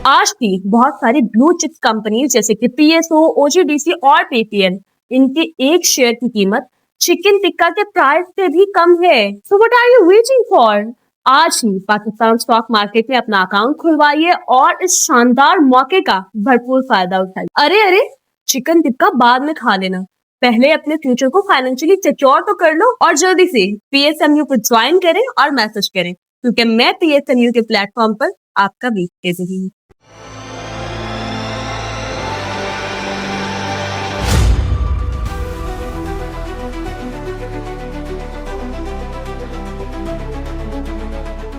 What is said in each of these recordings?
आज भी बहुत सारी ब्लू चिप्स कंपनी जैसे कि पीएसओ, ओजीडीसी और पेटीएम, इनके एक शेयर की कीमत चिकन टिक्का के प्राइस से भी कम है। So what are you waiting for? आज ही पाकिस्तान स्टॉक मार्केट में अपना अकाउंट खुलवाइए और इस शानदार मौके का भरपूर फायदा उठाइए। अरे अरे, चिकन टिक्का बाद में खा लेना, पहले अपने फ्यूचर को फाइनेंशियली सिक्योर तो कर लो और जल्दी से पीएसएमयू को ज्वाइन करें और मैसेज करें, क्योंकि मैं पीएसएमयू के प्लेटफॉर्म पर आपका वेट कर रही हूँ।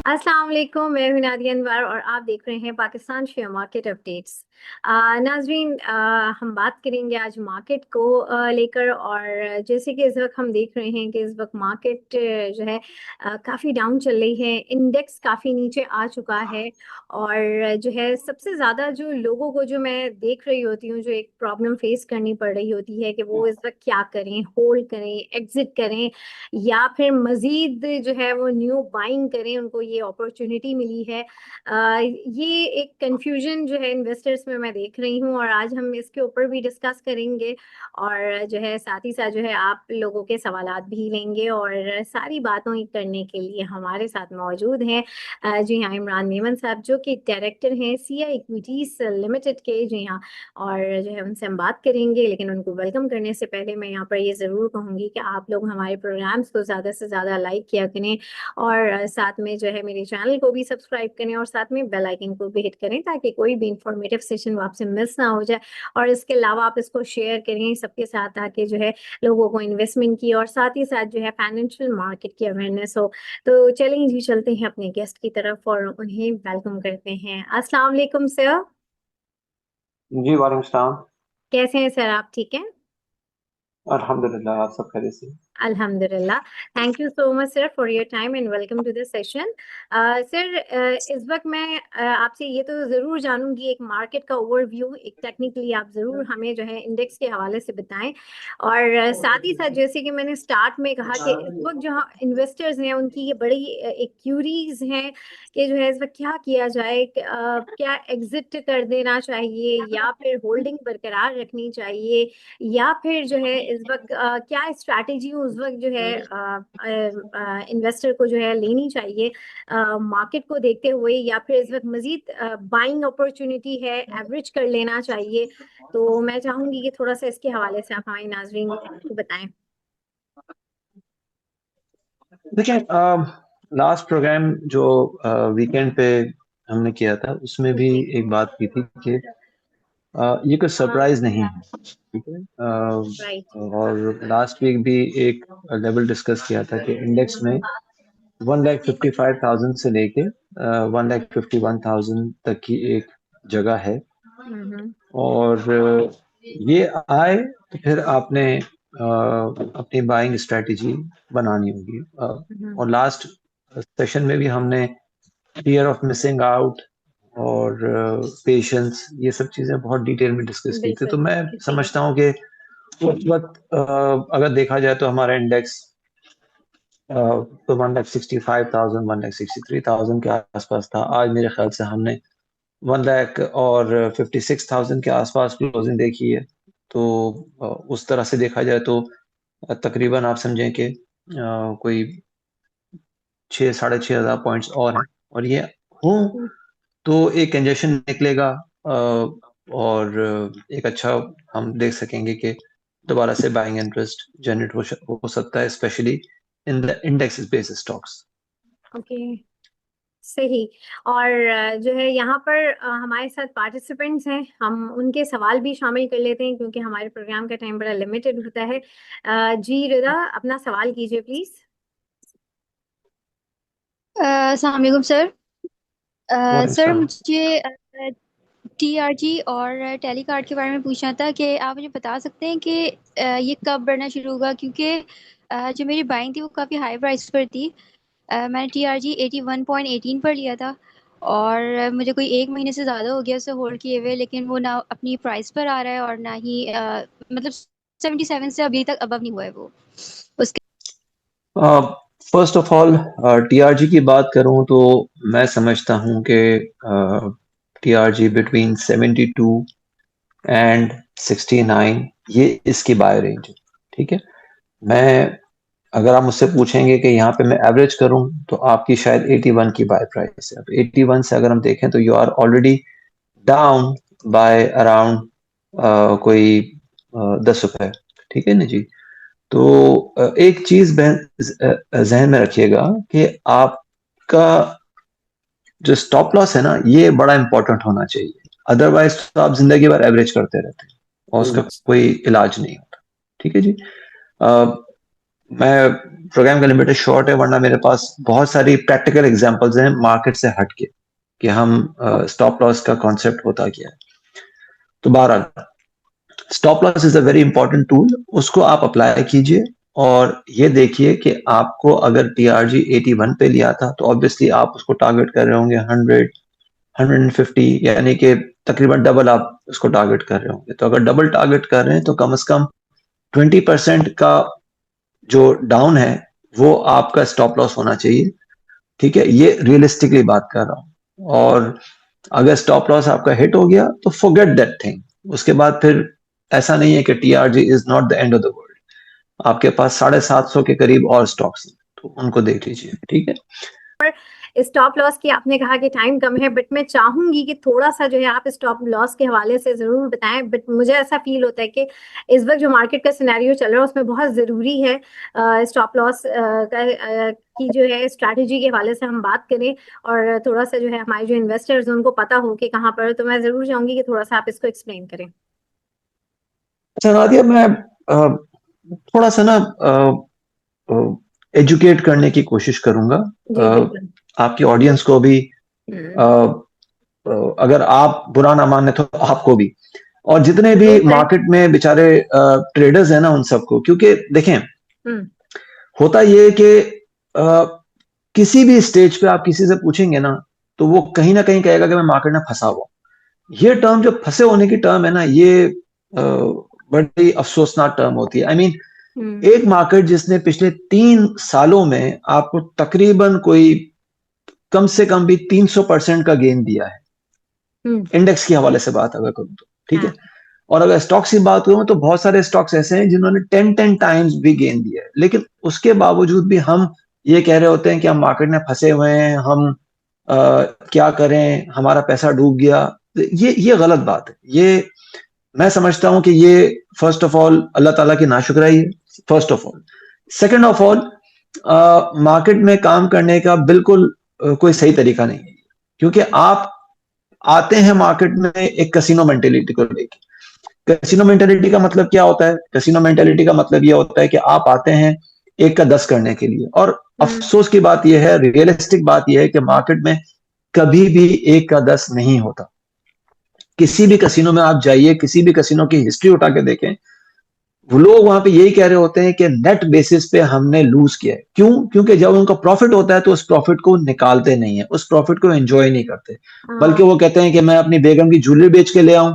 अस्सलाम वालेकुम, मैं हूं नादिया अनवर और आप देख रहे हैं पाकिस्तान शेयर मार्केट अपडेट्स। नाजरीन, हम बात करेंगे आज मार्केट को लेकर। और जैसे कि इस वक्त हम देख रहे हैं कि इस वक्त मार्केट जो है काफ़ी डाउन चल रही है, इंडेक्स काफ़ी नीचे आ चुका है। और जो है सबसे ज़्यादा जो लोगों को जो मैं देख रही होती हूँ, जो एक प्रॉब्लम फेस करनी पड़ रही होती है कि वो इस वक्त क्या करें, होल्ड करें, एग्जिट करें या फिर मजीद जो है वो न्यू बाइंग करें। उनको ये अपॉर्चुनिटी मिली है। ये एक कंफ्यूजन जो है इन्वेस्टर्स में मैं देख रही हूँ और आज हम इसके ऊपर भी डिस्कस करेंगे और जो है साथ ही साथ जो है आप लोगों के सवालात भी लेंगे। और सारी बातों ही करने के लिए हमारे साथ मौजूद हैं जी हाँ इमरान मेमन साहब, जो कि डायरेक्टर हैं सीआई इक्विटीज लिमिटेड के। जी हाँ, और जो है उनसे हम बात करेंगे, लेकिन उनको वेलकम करने से पहले मैं यहाँ पर ये ज़रूर कहूँगी कि आप लोग हमारे प्रोग्राम्स को ज़्यादा से ज़्यादा लाइक किया करें और साथ में जो है मेरे चैनल को भी सब्सक्राइब करें और साथ में बेल आइकन को भी हिट करें ताकि कोई भी इंफॉर्मेटिव सेशन आपसे मिस ना हो जाए। और इसके अलावा आप इसको शेयर करें सबके साथ ताकि जो है लोगों को इन्वेस्टमेंट की और साथ ही साथ जो है फाइनेंशियल मार्केट की अवेयरनेस हो। तो चलें जी, चलते हैं अपने गेस्ट की तरफ और उन्हें वेलकम करते हैं। अस्सलाम वालेकुम सर। जी वालेकुम सलाम। कैसे हैं सर आप? ठीक हैं? अल्हम्दुलिल्लाह, आप सब खैरियत से? अल्हम्दुलिल्लाह। Thank you so much sir for your time and welcome to the session. Sir, इस वक्त मैं आपसे ये तो ज़रूर जानूंगी, एक मार्केट का ओवरव्यू, एक टेक्निकली आप ज़रूर हमें जो है इंडेक्स के हवाले से बताएं। और साथ ही साथ जैसे कि मैंने स्टार्ट में कहा कि इस वक्त जो इन्वेस्टर्स हैं उनकी ये बड़ी एक क्यूरीज हैं कि जो है इस वक्त क्या किया जाए, क्या एग्जिट कर देना चाहिए या फिर होल्डिंग बरकरार रखनी चाहिए या फिर जो है इस वक्त क्या स्ट्रैटेजी उस वक्त जो है इन्वेस्टर को जो है लेनी चाहिए मार्केट को देखते हुए, या फिर इस वक्त मजीद बाइंग अपॉर्चुनिटी है, एवरेज कर लेना चाहिए। तो मैं चाहूंगी कि थोड़ा सा इसके हवाले से आप हमारे नाजरीन को बताएं। देखिए, लास्ट प्रोग्राम जो वीकेंड पे हमने किया था उसमें भी जी एक बात की थी कि ये कुछ सरप्राइज नहीं है, ठीक है। राइट। और लास्ट वीक भी एक लेवल डिस्कस किया था कि इंडेक्स में 1,55,000 से लेके 1,51,000 तक की एक जगह है। और ये आए तो फिर आपने अपनी बाइंग स्ट्रेटजी बनानी होगी। और लास्ट सेशन में भी हमने फियर ऑफ मिसिंग आउट और पेशेंस, ये सब चीजें बहुत डिटेल में डिस्कस की थी। तो मैं समझता हूँ कि उस वक्त अगर देखा जाए तो हमारा इंडेक्स तो 1,65,000 1,63,000 के आसपास था। आज मेरे ख्याल से हमने 1,56,000 के आसपास क्लोजिंग देखी है। तो उस तरह से देखा जाए तो तकरीबन आप समझें कि कोई 6,500 पॉइंट्स और हैं। और ये हो तो एक कंजेशन निकलेगा और एक अच्छा हम देख सकेंगे कि दोबारा से बाइंग इंटरेस्ट जनरेट हो सकता है, specially in the index based stocks. Okay, सही। और जो है यहाँ पर हमारे साथ पार्टिसिपेंट्स हैं, हम उनके सवाल भी शामिल कर लेते हैं क्योंकि हमारे प्रोग्राम का टाइम बड़ा लिमिटेड होता है। जी रिदा, अपना सवाल कीजिए प्लीज। अस्सलाम वालेकुम सर। सर वालेकुम मुझे टीआरजी और टेलीकार्ड के बारे में पूछना था कि आप मुझे बता सकते हैं कि ये कब बढ़ना शुरू होगा, क्योंकि जो मेरी बाइंग थी वो काफ़ी हाई प्राइस पर थी। मैंने टीआरजी 81.18 पर लिया था और मुझे कोई 1 महीने से ज़्यादा हो गया उसे होल्ड किए हुए, लेकिन वो ना अपनी प्राइस पर आ रहा है और ना ही मतलब 77 से अभी तक अबव नहीं हुआ है वो उसके। फर्स्ट ऑफ ऑल टीआरजी की बात करूं तो मैं समझता हूं कि TRG between 72 and 69, ये इसकी बाय रेंज है। ठीक है, मैं अगर आप मुझसे पूछेंगे कि यहाँ पे मैं एवरेज करूं तो आपकी शायद 81 की बाय प्राइस है। अब 81 से अगर हम देखें तो you are already down by around कोई 10 रुपए। ठीक है ना जी। तो एक चीज जहन में रखिएगा कि आपका जो स्टॉप लॉस है ना, ये बड़ा इंपॉर्टेंट होना चाहिए, अदरवाइज तो आप जिंदगी भर एवरेज करते रहते हैं और उसका कोई इलाज नहीं होता। ठीक है जी। मैं प्रोग्राम का लिमिटेड शॉर्ट है, वरना मेरे पास बहुत सारी प्रैक्टिकल एग्जांपल्स हैं मार्केट से हटके कि हम स्टॉप लॉस का कॉन्सेप्ट होता क्या है। तो बहरहाल stop loss is a very important tool, उसको आप अप्लाई कीजिए और ये देखिए कि आपको अगर TRG 81 पे लिया था तो ऑब्वियसली आप उसको टारगेट कर रहे होंगे 100, 150, यानी कि तकरीबन डबल आप उसको टारगेट कर रहे होंगे। तो अगर डबल टारगेट कर रहे हैं तो कम से कम 20% का जो डाउन है वो आपका स्टॉप लॉस होना चाहिए। ठीक है, ये रियलिस्टिकली बात कर रहा हूं। और अगर स्टॉप लॉस आपका हिट हो गया तो फॉरगेट दैट थिंग, उसके बाद फिर ऐसा नहीं है कि TRG is not the end of the world. आपके पास 750 के करीब और स्टॉक्स हैं, तो उनको देख लीजिए। ठीक है, स्टॉप लॉस की आपने कहा कि टाइम कम है, बट मैं चाहूंगी कि थोड़ा सा जो है आप स्टॉप लॉस के हवाले से जरूर बताएं। बट मुझे ऐसा फील होता है कि इस वक्त जो मार्केट का सिनेरियो चल रहा है उसमें बहुत जरूरी है स्टॉप लॉस की जो है स्ट्रैटेजी के हवाले से हम बात करें और थोड़ा सा जो है हमारे जो इन्वेस्टर्स उनको पता हो कि कहाँ पर। तो मैं जरूर चाहूंगी कि थोड़ा सा आप इसको एक्सप्लेन करें। अच्छा नादिया, मैं थोड़ा सा ना एजुकेट करने की कोशिश करूंगा आपकी ऑडियंस को भी, अगर आप बुरा ना माने तो आपको भी, और जितने भी मार्केट में बेचारे ट्रेडर्स हैं ना उन सबको। क्योंकि देखें, होता ये कि किसी भी स्टेज पे आप किसी से पूछेंगे ना तो वो कहीं ना कहीं कहेगा कि मैं मार्केट में फंसा हुआ। ये टर्म जो फंसे होने की टर्म है ना, ये बड़ी अफसोसनाक टर्म होती है। आई मीन एक मार्केट जिसने पिछले 3 सालों में आपको तकरीबन कोई कम से कम भी 300% का गेन दिया है, इंडेक्स के हवाले से बात अगर करूं तो। ठीक है, और अगर स्टॉक्स की बात करूं तो बहुत सारे स्टॉक्स ऐसे हैं जिन्होंने 10 टाइम्स भी गेन दिया है, लेकिन उसके बावजूद भी हम ये कह रहे होते हैं कि हम मार्केट में फंसे हुए हैं, हम क्या करें, हमारा पैसा डूब गया। ये गलत बात है। ये मैं समझता हूं कि ये फर्स्ट ऑफ ऑल अल्लाह ताला की नाशुक्राई है, first of all. Second of all, market में काम करने का बिल्कुल कोई सही तरीका नहीं है, क्योंकि आप आते हैं मार्केट में एक कैसीनो मेंटेलिटी को लेके। कैसीनो मेंटेलिटी का मतलब क्या होता है? कैसीनो मेंटेलिटी का मतलब ये होता है कि आप आते हैं 1 का 10 करने के लिए, और अफसोस की बात यह है, रियलिस्टिक बात यह है कि मार्केट में कभी भी 1 का 10 नहीं होता। किसी भी कैसीनो में आप जाइए, किसी भी कैसीनो की हिस्ट्री उठा के देखें, वो लोग वहां पे यही कह रहे होते हैं कि नेट बेसिस पे हमने लूज किया है। क्यों? क्योंकि जब उनका प्रॉफिट होता है तो उस प्रॉफिट को निकालते नहीं है, उस प्रॉफिट को एंजॉय नहीं करते, बल्कि वो कहते हैं कि मैं अपनी बेगम की ज्वेलरी बेच के ले आऊं,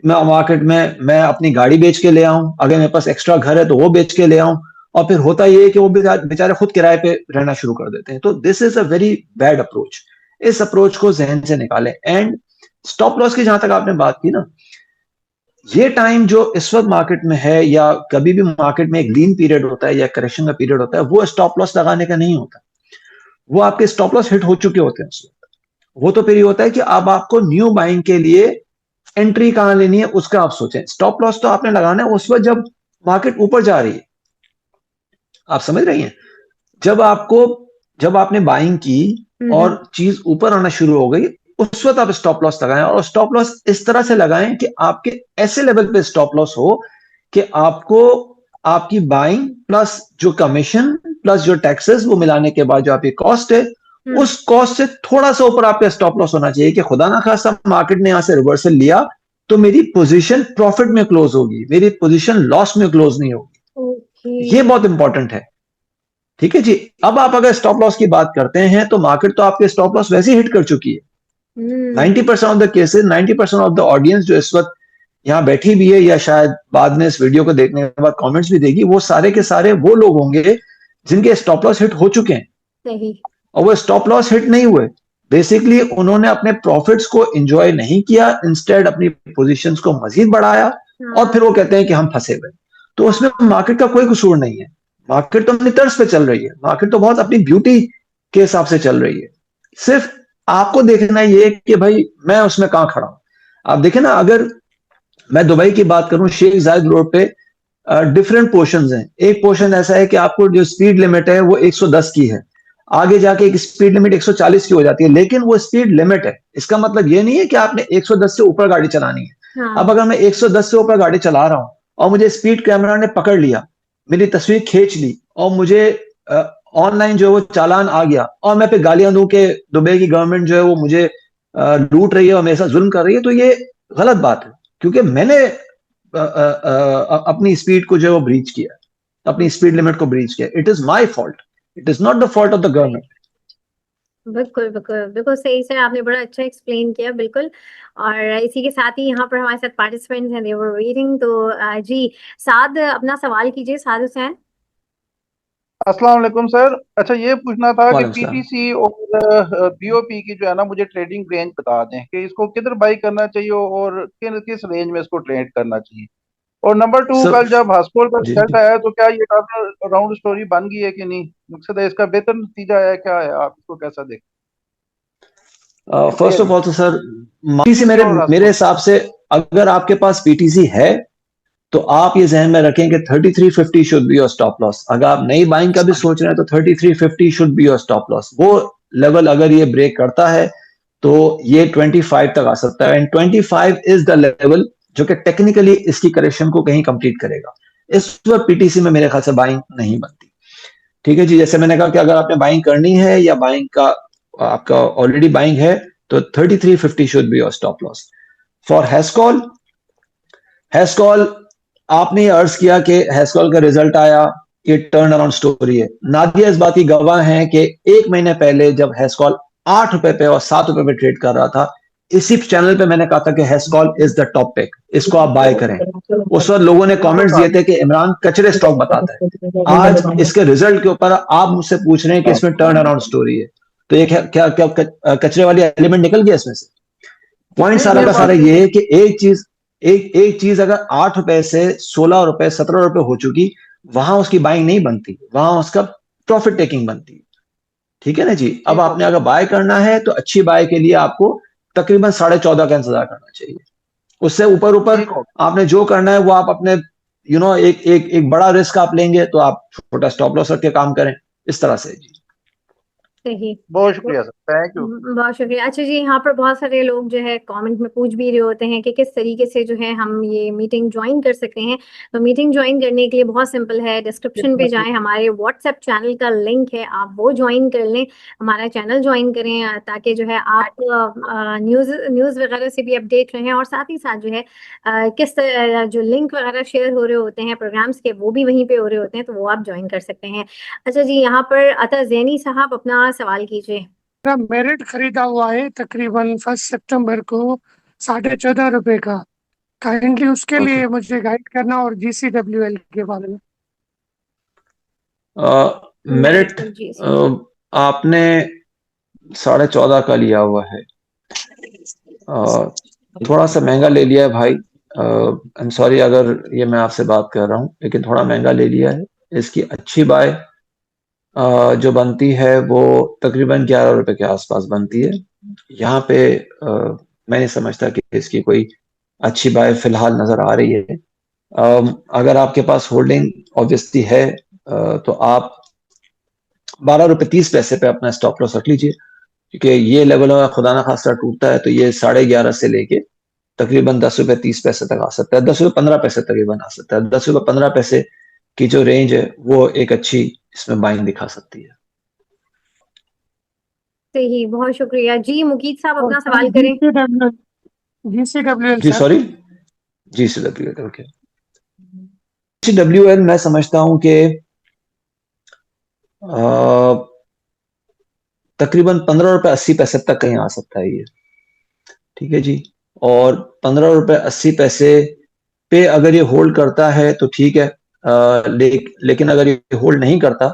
मैं मार्केट में मैं अपनी गाड़ी बेच के ले आऊं, अगर मेरे पास एक्स्ट्रा घर है तो वो बेच के ले आऊं। और फिर होता ये है कि वो बेचारे खुद किराए पे रहना शुरू कर देते हैं। तो this is a very bad approach. इस अप्रोच को जहन से निकालें। एंड स्टॉप लॉस की जहां तक आपने बात की ना, ये टाइम जो इस वक्त मार्केट में है, या कभी भी मार्केट में एक लीन पीरियड होता है या करेक्शन का पीरियड होता है, वो स्टॉप लॉस लगाने का नहीं होता। वो आपके स्टॉप लॉस हिट हो चुके होते हैं उस वक्त। वो तो फिर ये होता है कि अब आपको न्यू बाइंग के लिए एंट्री कहां लेनी है उसका आप सोचें। स्टॉप लॉस तो आपने लगाना है उस वक्त जब मार्केट ऊपर जा रही है। आप समझ रही हैं? जब आपने बाइंग की और चीज ऊपर आना शुरू हो गई, उस वक्त आप स्टॉप लॉस लगाएं, और स्टॉप लॉस इस तरह से लगाएं कि आपके ऐसे लेवल पे स्टॉप लॉस हो कि आपको आपकी बाइंग प्लस जो कमीशन प्लस जो टैक्सेस वो मिलाने के बाद जो आपकी कॉस्ट है, उस कॉस्ट से थोड़ा सा ऊपर आपका स्टॉप लॉस होना चाहिए कि खुदा ना खासा मार्केट ने यहां से रिवर्सल लिया तो मेरी पोजीशन प्रॉफिट में क्लोज होगी, मेरी पोजीशन लॉस में क्लोज नहीं होगी। ये बहुत इंपॉर्टेंट है। ठीक है जी। अब आप अगर स्टॉप लॉस की बात करते हैं तो मार्केट तो आपके स्टॉप लॉस वैसे ही हिट कर चुकी है। 90% of the cases, 90% of the audience जो इस वक्त यहाँ बैठी भी है या शायद बाद में इस वीडियो को देखने के बाद कमेंट्स भी देगी, वो सारे के सारे वो लोग होंगे जिनके स्टॉप लॉस हिट हो चुके हैं। सही। और वो स्टॉप लॉस हिट नहीं हुए बेसिकली उन्होंने अपने प्रॉफिट्स को एंजॉय नहीं किया, इंस्टेड अपनी पोजीशंस को मजीद बढ़ाया और फिर वो कहते हैं कि हम फंसे हुए। तो उसमें मार्केट का कोई कसूर नहीं है, मार्केट तो अपनी तर्ज पे चल रही है, मार्केट तो बहुत अपनी ब्यूटी के हिसाब से चल रही है। सिर्फ आपको देखना ये कि भाई मैं उसमें कहां खड़ा हूं। आप देखें ना, अगर मैं दुबई की बात करूं, शेख जायद रोड पे डिफरेंट पोर्शंस हैं। एक पोर्शन ऐसा है कि आपको जो स्पीड लिमिट है वो 110 की है, आगे जाके एक स्पीड लिमिट 140 की हो जाती है, लेकिन वो स्पीड लिमिट है। इसका मतलब ये नहीं है कि आपने 110 से ऊपर गाड़ी चलानी है। अब अगर मैं 110 से ऊपर गाड़ी चला रहा हूं और मुझे स्पीड कैमरा ने पकड़ लिया, मेरी तस्वीर खींच ली और मुझे ऑनलाइन जो है वो चालान आ गया और मैं पे गालियां दूं कि दुबई की गवर्नमेंट जो है वो मुझे लूट रही है और मेरे साथ जुल्म कर रही है, तो ये गलत बात है, क्योंकि मैंने अपनी स्पीड को जो है वो ब्रीच किया, अपनी स्पीड लिमिट को ब्रीच किया। It is my fault, it is not the fault of the government. बिल्कुल बिल्कुल बिल्कुल सही सर, आपने बड़ा अच्छा एक्सप्लेन किया बिल्कुल। और इसी के साथ ही यहाँ पर हमारे साथ पार्टिसिपेंट्स हैं, दे वर वेटिंग। तो जी साद अपना सवाल कीजिए, साद हुसैन। अस्सलाम वालेकुम सर। अच्छा, ये पूछना था कि वालेकुम सलाम। पीटीसी और बीओपी की जो है ना, मुझे ट्रेडिंग रेंज बता दें कि इसको किधर बाई करना चाहिए और किस रेंज में इसको ट्रेड करना चाहिए। और नंबर 2, सर कल जब हॉस्पिटल का जी रिजल्ट आया तो क्या ये राउंड स्टोरी बन गई है कि नहीं, मकसद है इसका बेहतर नतीजा आया क्या है, आप इसको कैसा देखते फर्स्ट ऑफ ऑल तो सर पीटीसी मेरे हैं? मेरे हिसाब से अगर आपके पास पीटीसी है तो आप ये जहन में रखें कि 3350 should be your stop loss. अगर आप नई बाइंग का भी सोच रहे हैं तो 3350 should be your stop loss. वो लेवल अगर ये ब्रेक करता है तो ये 25 तक आ सकता है, एंड 25 इज द लेवल जो कि टेक्निकली इसकी करेक्शन को कहीं कंप्लीट करेगा। इस वक्त पीटीसी में मेरे ख्याल से बाइंग नहीं बनती। ठीक है जी, जैसे मैंने कहा कि अगर आपने बाइंग करनी है या बाइंग का आपका ऑलरेडी बाइंग है तो 3350 should be your stop loss. For हैस्कॉल, हैस्कॉल आपने ये अर्ज किया कि हैस्कॉल का रिजल्ट आया, ये टर्न अराउंड स्टोरी है। नादिया इस बात की गवाह है कि 1 महीने पहले जब हैस्कॉल 8 रुपए पे और 7 रुपए पे ट्रेड कर रहा था, इसी चैनल पे मैंने कहा था कि हैस्कॉल इज द टॉप पिक, इसको आप बाय करें। उस वक्त लोगों ने कमेंट्स दिए थे कि इमरान कचरे स्टॉक बताता है। आज इसके रिजल्ट के ऊपर आप मुझसे पूछ रहे हैं कि इसमें टर्न अराउंड स्टोरी है, तो ये क्या क्या कचरे वाली एलिमेंट निकल गया इसमें से? पॉइंट सारा का सारा ये है कि एक चीज अगर 8 रुपए से 16 रुपए 17 रुपए हो चुकी, वहां उसकी बाइंग नहीं बनती, वहां उसका प्रॉफिट टेकिंग बनती। ठीक है ना जी। अब आपने अगर बाय करना है तो अच्छी बाय के लिए आपको तकरीबन 14.5 का इंतजार करना चाहिए। उससे ऊपर ऊपर आपने जो करना है वो आप अपने एक बड़ा रिस्क आप लेंगे तो आप छोटा स्टॉप लॉस रख के काम करें, इस तरह से जी। सही, बहुत शुक्रिया सर, थैंक यू। बहुत शुक्रिया। अच्छा जी, यहाँ पर बहुत सारे लोग जो है कमेंट में पूछ भी रहे होते हैं कि किस तरीके से जो है हम ये मीटिंग ज्वाइन कर सकते हैं। तो मीटिंग ज्वाइन करने के लिए बहुत सिंपल है, डिस्क्रिप्शन पे जाएं, हमारे व्हाट्सएप चैनल का लिंक है, आप वो ज्वाइन कर लें, हमारा चैनल ज्वाइन करें, ताकि जो है आप न्यूज़ वगैरह से भी अपडेट रहें। और साथ ही साथ जो है किस जो लिंक वगैरह शेयर हो रहे होते हैं प्रोग्राम्स के, वो भी वहीं पे हो रहे होते हैं, तो वो आप ज्वाइन कर सकते हैं। अच्छा जी, यहाँ पर अता जैनी साहब अपना सवाल कीजिए। मेरा मेरिट खरीदा हुआ है तकरीबन 1 सितंबर को 14.5 रुपए का। काइंडली उसके लिए मुझे गाइड करना और GCWL के बारे में। मेरिट जी आपने 14.5 का लिया हुआ है, थोड़ा सा महंगा ले लिया है भाई। आई एम सॉरी अगर ये मैं आपसे बात कर रहा हूँ, लेकिन थोड़ा महंगा ले लिया है। इसकी अच्छी बाय जो बनती है वो तकरीबन 11 रुपए के आसपास बनती है। यहाँ पे मैं नहीं समझता कि इसकी कोई अच्छी बाय फिलहाल नजर आ रही है। अगर आपके पास होल्डिंग ऑब्वियसली है तो आप 12 रुपए 30 पैसे पे अपना स्टॉप लॉस रख लीजिए, क्योंकि ये लेवल अगर खुदा ना खास्ता टूटता है तो ये 11.5 से लेके तकरीबन 10 रुपए 30 पैसे तक आ सकता है, 10 रुपए 15 पैसे तकरीबन आ सकता है। 10 रुपए 15 पैसे की जो रेंज है वो एक अच्छी इसमें बाइंग दिखा सकती है। सही, बहुत शुक्रिया जी। मुकीत साहब अपना सवाल करें। GCWL जी सॉरी, GCWL, ओके। GCWL मैं समझता हूं कि तकरीबन 15 रुपए 80 पैसे तक कहीं आ सकता है ये। ठीक है जी, और 15 रुपए 80 पैसे पे अगर ये होल्ड करता है तो ठीक है, लेकिन अगर ये होल्ड नहीं करता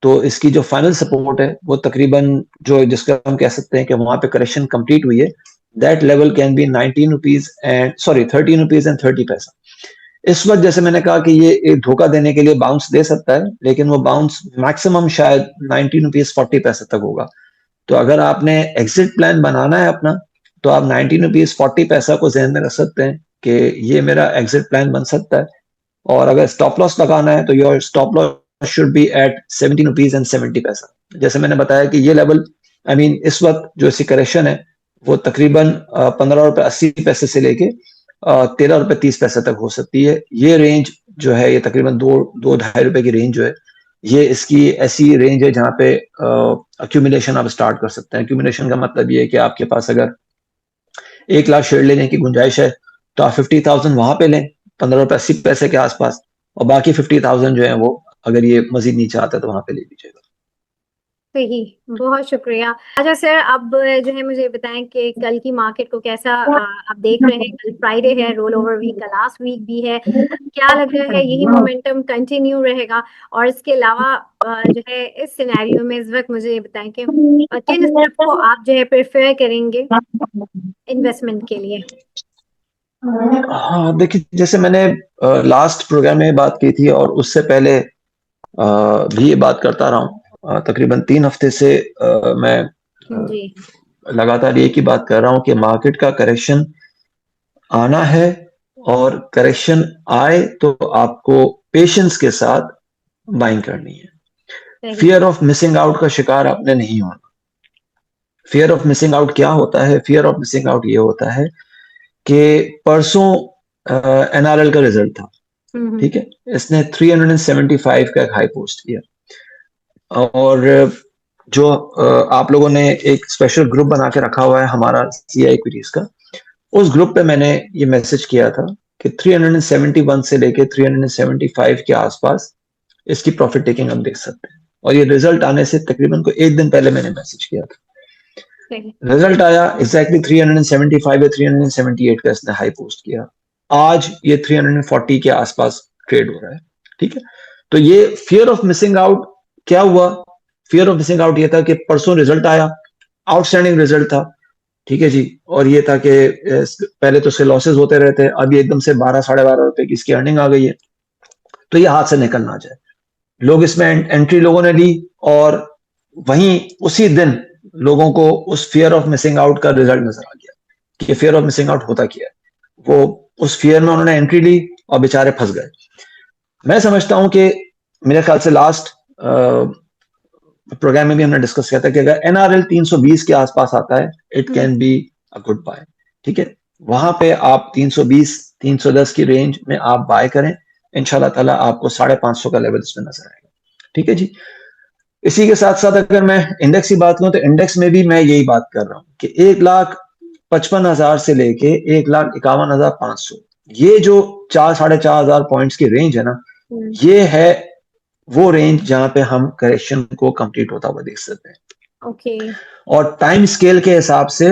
तो इसकी जो फाइनल सपोर्ट है वो तकरीबन जो जिसका हम कह सकते हैं कि वहां पे करेक्शन कंप्लीट हुई है, that level can be 19 rupees and 13 rupees and 30 पैसा। इस वक्त जैसे मैंने कहा कि ये एक धोखा देने के लिए बाउंस दे सकता है, लेकिन वो बाउंस मैक्सिमम शायद 19 रुपीज 40 पैसे तक होगा। तो अगर आपने एग्जिट प्लान बनाना है अपना, तो आप 19 रुपीज 40 पैसा को जहन में रख सकते हैं कि ये मेरा एग्जिट प्लान बन सकता है। और अगर स्टॉप लॉस लगाना है तो your stop loss should be at 17 rupees and 70 पैसा। जैसे मैंने बताया कि ये लेवल इस वक्त जो इसकी करेक्शन है वो तकरीबन 15 रुपए 80 पैसे से लेके 13 रुपए 30 पैसे तक हो सकती है। ये रेंज जो है ये तकरीबन 2-2.5 रुपए की रेंज जो है, ये इसकी ऐसी रेंज है जहां पे अक्यूमुलेशन आप स्टार्ट कर सकते हैं। अक्यूमुलेशन का मतलब ये है कि आपके पास अगर 1 लाख शेयर लेने की गुंजाइश है तो आप 50,000 वहां पे लें 15 रुपए 80 पैसे के आसपास, और बाकी 50,000 जो है वो अगर ये मजीद नीचे आता है तो वहां पे ले लीजिएगा। सही, बहुत शुक्रिया। अच्छा सर, अब जो है मुझे बताएं कि कल की मार्केट को कैसा आप देख रहे हैं। कल फ्राइडे है, रोल ओवर वीक का लास्ट वीक भी है, क्या लग रहा है यही मोमेंटम कंटिन्यू रहेगा? और इसके अलावा जो है इस सिनेरियो में इस वक्त मुझे ये बताएं कि किन स्टेप को आप जो है प्रेफर करेंगे इन्वेस्टमेंट के लिए? हाँ देखिए, जैसे मैंने लास्ट प्रोग्राम में बात की थी और उससे पहले भी ये बात करता रहा हूँ, तकरीबन 3 हफ्ते से मैं जी लगातार एक ही बात कर रहा हूँ कि मार्केट का करेक्शन आना है, और करेक्शन आए तो आपको पेशेंस के साथ बाइंग करनी है। सही फियर ऑफ मिसिंग आउट का शिकार आपने नहीं होना। फियर ऑफ मिसिंग आउट क्या होता है? फियर ऑफ मिसिंग आउट ये होता है कि परसों एनआरएल का रिजल्ट था, ठीक है, इसने 375 का एक हाई पोस्ट किया, और जो आप लोगों ने एक स्पेशल ग्रुप बना के रखा हुआ है हमारा सीआई इक्विटीज का, उस ग्रुप पे मैंने ये मैसेज किया था कि 371 से लेके 375 के आसपास इसकी प्रॉफिट टेकिंग हम देख सकते हैं। और ये रिजल्ट आने से तकरीबन को 1 दिन पहले मैंने मैसेज किया था। सही रिजल्ट आया एग्जैक्टली 375 या 378 का इसने हाई पोस्ट किया। आज ये 340 के आसपास ट्रेड हो रहा है, ठीक है। तो ये फियर ऑफ मिसिंग आउट क्या हुआ? फियर ऑफ मिसिंग आउट ये था कि परसों रिजल्ट आया, आउटस्टैंडिंग रिजल्ट था, ठीक है जी, और ये था कि पहले तो उसके लॉसेस होते रहते, अभी एकदम से 12-12.5 रुपए की इसकी अर्निंग आ गई है, तो ये हाथ से निकल ना जाए। लोग इसमें एंट्री लोगों ने ली, और वहीं उसी दिन लोगों को उस फियर ऑफ मिसिंग आउट का रिजल्ट नजर आ गया कि फियर ऑफ मिसिंग आउट होता क्या है। वो उस फियर में उन्होंने एंट्री ली और बेचारे फंस गए। मैं समझता हूं कि मेरे ख्याल से लास्ट प्रोग्राम में भी हमने डिस्कस किया था कि अगर एनआरएल 320 के आसपास आता है it can be a good buy, ठीक है। वहां पे आप 320-310 की रेंज में आप बाय करें, इंशाल्लाह ताला आपको 550 का लेवल इसमें नजर आएगा, ठीक है जी। इसी के साथ साथ अगर मैं इंडेक्स की बात करूं तो इंडेक्स में भी मैं यही बात कर रहा हूं कि 1,55,000 से लेके 1,51,500, ये जो 4-4,500 पॉइंट्स की रेंज है ना, ये है वो रेंज जहां पे हम करेक्शन को कंप्लीट होता हुआ देख सकते हैं। ओके और टाइम स्केल के हिसाब से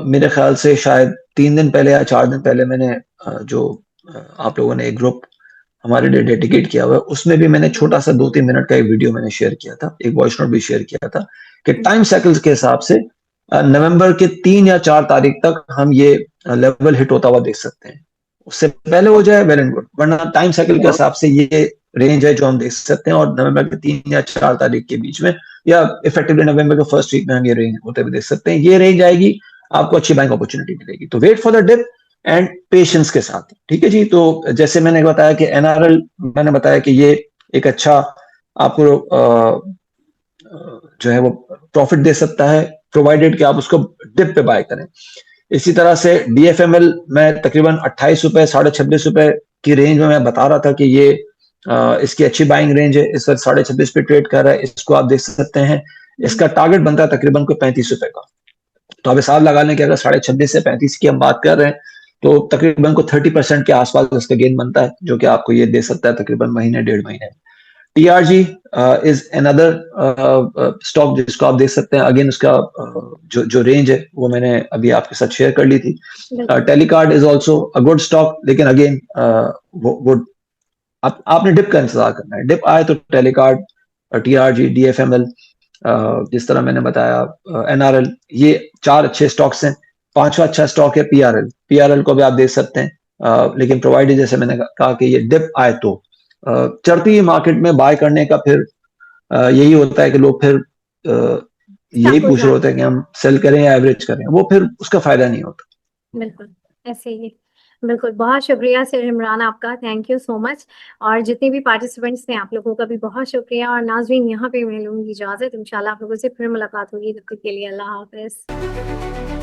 मेरे ख्याल से शायद 3 दिन पहले या 4 दिन पहले मैंने आप लोगों ने एक ग्रुप हमारे लिए डेडिकेट किया हुआ है, उसमें भी मैंने छोटा सा 2-3 मिनट का एक वीडियो मैंने शेयर किया था, एक वॉइस नोट भी शेयर किया था कि टाइम साइकिल्स के हिसाब से नवंबर के 3 या 4 तारीख तक हम ये लेवल हिट होता हुआ देख सकते हैं। उससे पहले हो जाए वेल एंड गुड, वरना टाइम साइकिल के हिसाब से ये रेंज है जो हम देख सकते हैं, और नवंबर के 3 या 4 तारीख के बीच में या इफेक्टिवली नवंबर के फर्स्ट वीक में हम ये रेंज होते हुए देख सकते हैं। ये रेंज आएगी, आपको अच्छी बाइंग अपॉर्चुनिटी मिलेगी, तो wait for the dip and patience के साथ, ठीक है जी। तो जैसे मैंने बताया कि एनआरएल, मैंने बताया कि ये एक अच्छा आपको जो है वो प्रॉफिट दे सकता है, प्रोवाइडेड कि आप उसको डिप पे बाय करें। इसी तरह से डीएफएमएल मैं तकरीबन 28 रुपए 26.5 रुपए की रेंज में मैं बता रहा था कि ये इसकी अच्छी बाइंग रेंज है, इस वक्त 26.5 पे ट्रेड कर रहा है, इसको आप देख सकते हैं। इसका टारगेट बनता है तकरीबन को 35 रुपए का, तो अब हिसाब लगा लें कि अगर 26.5 से 35 की हम बात कर रहे हैं तो तकरीबन को 30% के आसपास इसका गेन बनता है, जो कि आपको ये दे सकता है तकरीबन महीने 1.5 महीने। टीआरजी इज अनदर स्टॉक जिसको आप देख सकते हैं, अगेन उसका जो रेंज है वो मैंने अभी आपके साथ शेयर कर ली थी। Telecard is also a good stock, लेकिन अगेन वो आपने डिप का इंतजार करना है। डिप आए तो टेलीकार्ड TRG, DFML, जिस तरह मैंने बताया, NRL, ये 4 अच्छे स्टॉक्स हैं। 5वां अच्छा स्टॉक है PRL को भी आप देख सकते हैं, लेकिन प्रोवाइडेड जैसे मैंने कहा कि ये डिप आए तो चढ़ती मार्केट में बाय करने का फिर यही होता है कि लोग फिर यही Stuck हो पूछ रहे होते जाते हैं कि हम सेल करें या एवरेज करें, वो फिर उसका फायदा नहीं होता। बिल्कुल ऐसे ही। बिल्कुल, बहुत शुक्रिया सर इमरान आपका, थैंक यू सो मच। और जितने भी पार्टिसिपेंट्स थे आप लोगों का भी बहुत शुक्रिया। और नाज़रीन यहाँ पे मैं लूँगी इजाज़त, इंशाल्लाह आप लोगों से फिर मुलाकात होगी, तब तक के लिए अल्लाह हाफ़िज़।